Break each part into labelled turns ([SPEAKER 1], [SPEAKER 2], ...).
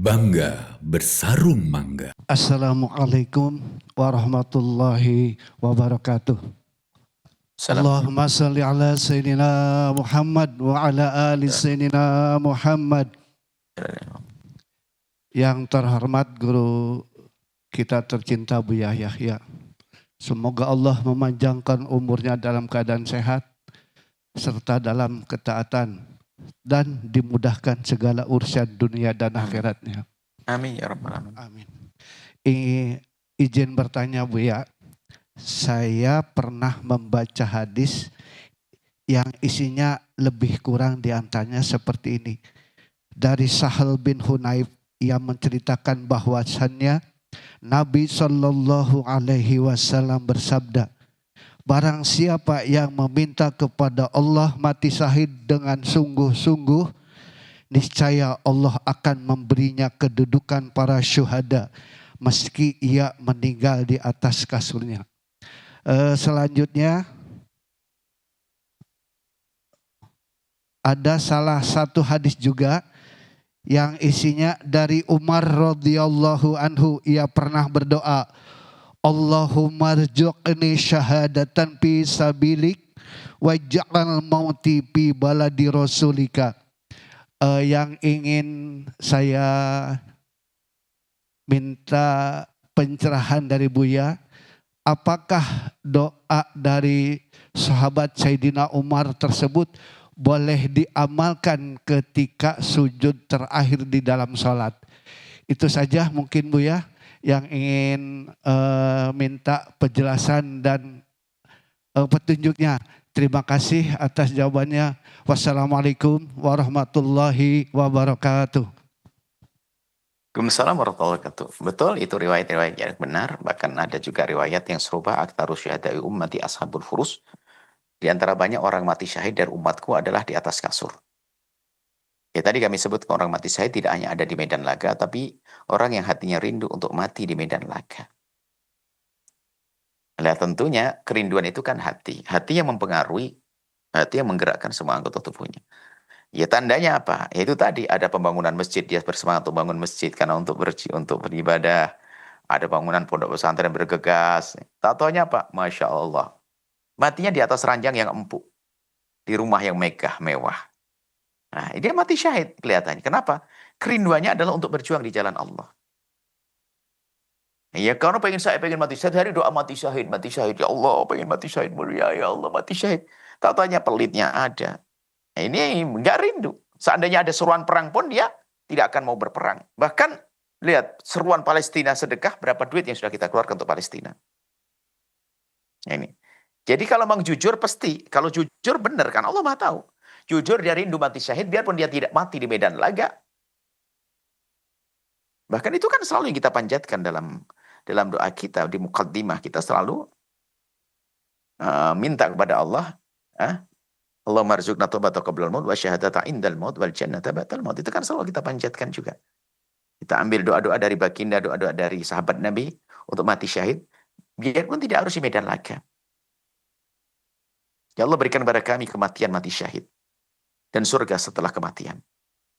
[SPEAKER 1] Bangga bersarung mangga.
[SPEAKER 2] Assalamualaikum warahmatullahi wabarakatuh. Allahumma salli ala Sayyidina Muhammad wa ala ali Sayyidina Muhammad. Yang terhormat guru kita tercinta Buya Yahya. Semoga Allah memanjangkan umurnya dalam keadaan sehat serta dalam ketaatan dan dimudahkan segala urusan dunia dan akhiratnya.
[SPEAKER 3] Amin ya rabbal alamin.
[SPEAKER 2] Amin. Izin bertanya Buya, saya pernah membaca hadis yang isinya lebih kurang diantaranya seperti ini. Dari Sahal bin Hunayf yang menceritakan bahwasannya Nabi Shallallahu Alaihi Wasallam bersabda, barang siapa yang meminta kepada Allah mati syahid dengan sungguh-sungguh, niscaya Allah akan memberinya kedudukan para syuhada meski ia meninggal di atas kasurnya. Selanjutnya ada salah satu hadis juga yang isinya dari Umar radhiyallahu anhu, ia pernah berdoa, Allahumma rzuqni syahadatan fi sabilik waj'al mauti fi baladi rasulika. Yang ingin saya minta pencerahan dari Buya, apakah doa dari sahabat Sayyidina Umar tersebut boleh diamalkan ketika sujud terakhir di dalam sholat? Itu saja mungkin Buya yang ingin minta penjelasan dan petunjuknya. Terima kasih atas jawabannya. Wassalamualaikum warahmatullahi wabarakatuh.
[SPEAKER 3] Waalaikumsalam warahmatullahi wabarakatuh. Betul, itu riwayat-riwayat yang benar. Bahkan ada juga riwayat yang serupa, aktarus syuhada'i ummati ashabul furus. Di antara banyak orang mati syahid dari umatku adalah di atas kasur. Ya tadi kami sebut orang mati syahid tidak hanya ada di medan laga, tapi orang yang hatinya rindu untuk mati di medan laga. Nah tentunya kerinduan itu kan hati. Hati yang mempengaruhi, hati yang menggerakkan semua anggota tubuhnya. Ya tandanya apa? Ya itu tadi ada pembangunan masjid, dia bersemangat untuk bangun masjid karena untuk beribadah. Ada bangunan pondok pesantren bergegas. Tatonya apa? Masya Allah. Matinya di atas ranjang yang empuk. Di rumah yang megah, mewah. Nah dia mati syahid kelihatannya. Kenapa? Kerinduannya adalah untuk berjuang di jalan Allah. Ya kalau pengen mati syahid, hari doa mati syahid. Ya Allah pengen mati syahid mulia, ya Allah mati syahid. Tatonya pelitnya ada. Nah, ini nggak rindu. Seandainya ada seruan perang pun dia tidak akan mau berperang. Bahkan lihat seruan Palestina sedekah, berapa duit yang sudah kita keluarkan untuk Palestina. Nah, ini. Jadi kalau memang jujur pasti, kalau jujur benar kan Allah Maha tahu. Jujur dia rindu mati syahid biarpun dia tidak mati di medan laga. Bahkan itu kan selalu yang kita panjatkan dalam doa kita, di muqaddimah kita selalu minta kepada Allah, Allahumma rzuqna taubata qablal maut wa syahadata indal maut wal jannata ba'dal maut. Itu kan selalu kita panjatkan juga. Kita ambil doa-doa dari baginda, doa-doa dari sahabat Nabi untuk mati syahid, biarpun tidak harus di medan laga. Ya Allah berikan kepada kami kematian mati syahid dan surga setelah kematian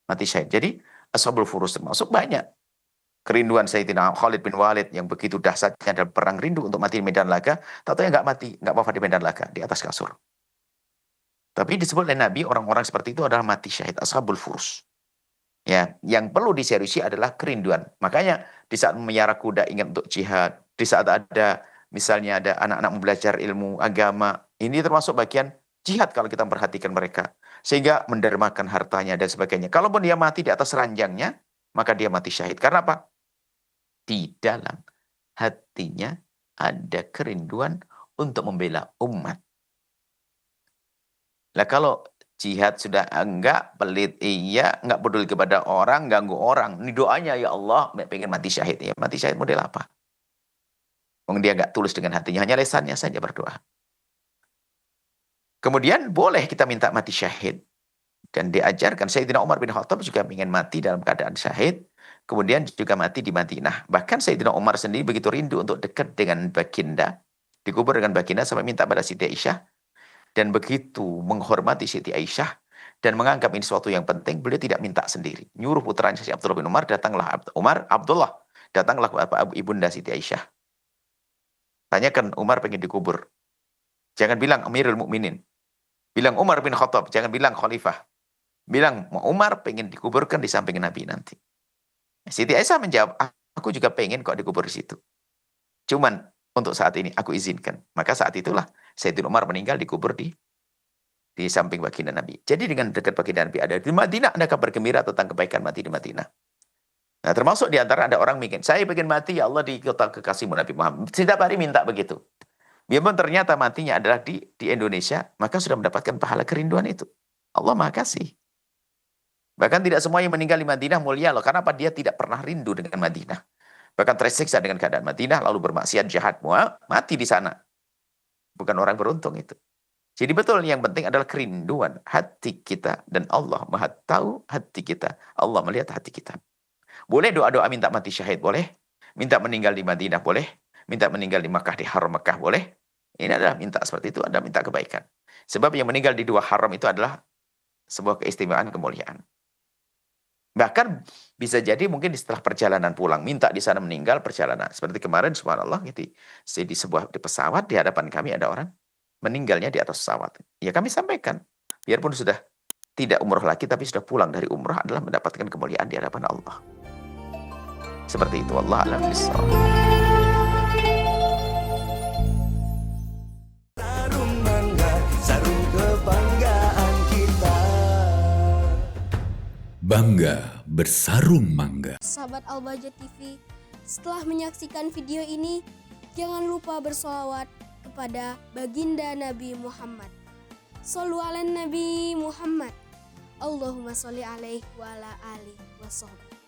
[SPEAKER 3] mati syahid. Jadi ashabul furus termasuk banyak kerinduan Sayyidina Khalid bin Walid yang begitu dahsyatnya dalam perang, rindu untuk mati di medan laga, tahu-tahu nggak mati, nggak wafat di medan laga, di atas kasur. Tapi disebut oleh Nabi orang-orang seperti itu adalah mati syahid, ashabul furus. Ya, yang perlu diseriusi adalah kerinduan. Makanya di saat memelihara kuda ingat untuk jihad, di saat ada misalnya ada anak-anak belajar ilmu agama, ini termasuk bagian jihad kalau kita memperhatikan mereka. Sehingga mendermakan hartanya dan sebagainya. Kalaupun dia mati di atas ranjangnya, maka dia mati syahid. Karena apa? Di dalam hatinya ada kerinduan untuk membela umat. Lah kalau jihad sudah enggak, pelit iya, enggak peduli kepada orang, ganggu orang. Ini doanya ya Allah, pengen mati syahid. Ya mati syahid model apa? Dia enggak tulus dengan hatinya, hanya lesannya saja berdoa. Kemudian boleh kita minta mati syahid. Dan diajarkan Sayyidina Umar bin Khattab juga ingin mati dalam keadaan syahid. Kemudian juga mati di Madinah. Bahkan Sayyidina Umar sendiri begitu rindu untuk dekat dengan baginda. Dikubur dengan baginda sampai minta pada Siti Aisyah. Dan begitu menghormati Siti Aisyah. dan menganggap ini sesuatu yang penting, beliau tidak minta sendiri. Nyuruh putranya Syekh Abdullah bin Umar, datanglah Abdullah, datanglah kepada Ibunda Siti Aisyah. Tanyakan Umar pengen dikubur. Jangan bilang Amirul Mukminin. Bilang Umar bin Khattab, jangan bilang khalifah. Bilang Umar pengen dikuburkan di samping Nabi nanti. Siti Aisyah menjawab, aku juga pengen kok dikubur di situ. Cuman untuk saat ini aku izinkan. Maka saat itulah Sayyidina Umar meninggal dikubur di samping baginda Nabi. Jadi dengan dekat baginda Nabi ada di Madinah, ada kabar gembira tentang kebaikan mati di Madinah. Nah, termasuk di antara ada orang mikir, saya pengen mati ya Allah di kota kekasihmu Nabi Muhammad. Setiap hari minta begitu. Biarpun ternyata matinya adalah di Indonesia, maka sudah mendapatkan pahala kerinduan itu. Allah Maha Kasih. Bahkan tidak semua yang meninggal di Madinah mulia loh. Karena apa? Dia tidak pernah rindu dengan Madinah. Bahkan tersiksa dengan keadaan Madinah, lalu bermaksiat jahat, mati di sana. Bukan orang beruntung itu. Jadi betul yang penting adalah kerinduan hati kita. Dan Allah Maha tahu hati kita. Allah melihat hati kita. Boleh doa-doa minta mati syahid, boleh. Minta meninggal di Madinah, boleh. Minta meninggal di Makkah, di Haram Makkah, boleh. Ini adalah minta seperti itu, adalah minta kebaikan. Sebab yang meninggal di dua haram itu adalah sebuah keistimewaan, kemuliaan. Bahkan bisa jadi mungkin setelah perjalanan pulang, minta di sana meninggal perjalanan. Seperti kemarin, subhanallah, di pesawat, di hadapan kami ada orang meninggalnya di atas pesawat. Ya kami sampaikan, biarpun sudah tidak umroh lagi, tapi sudah pulang dari umroh adalah mendapatkan kemuliaan di hadapan Allah. Seperti itu, Allah a'lam bishawab.
[SPEAKER 1] Bangga bersarung mangga.
[SPEAKER 4] Sahabat Al-Bahjah TV, setelah menyaksikan video ini, jangan lupa bersolawat kepada baginda Nabi Muhammad. Shollu ala Nabi Muhammad. Allahumma sholli alaihi wa ala alihi wa sahbihi.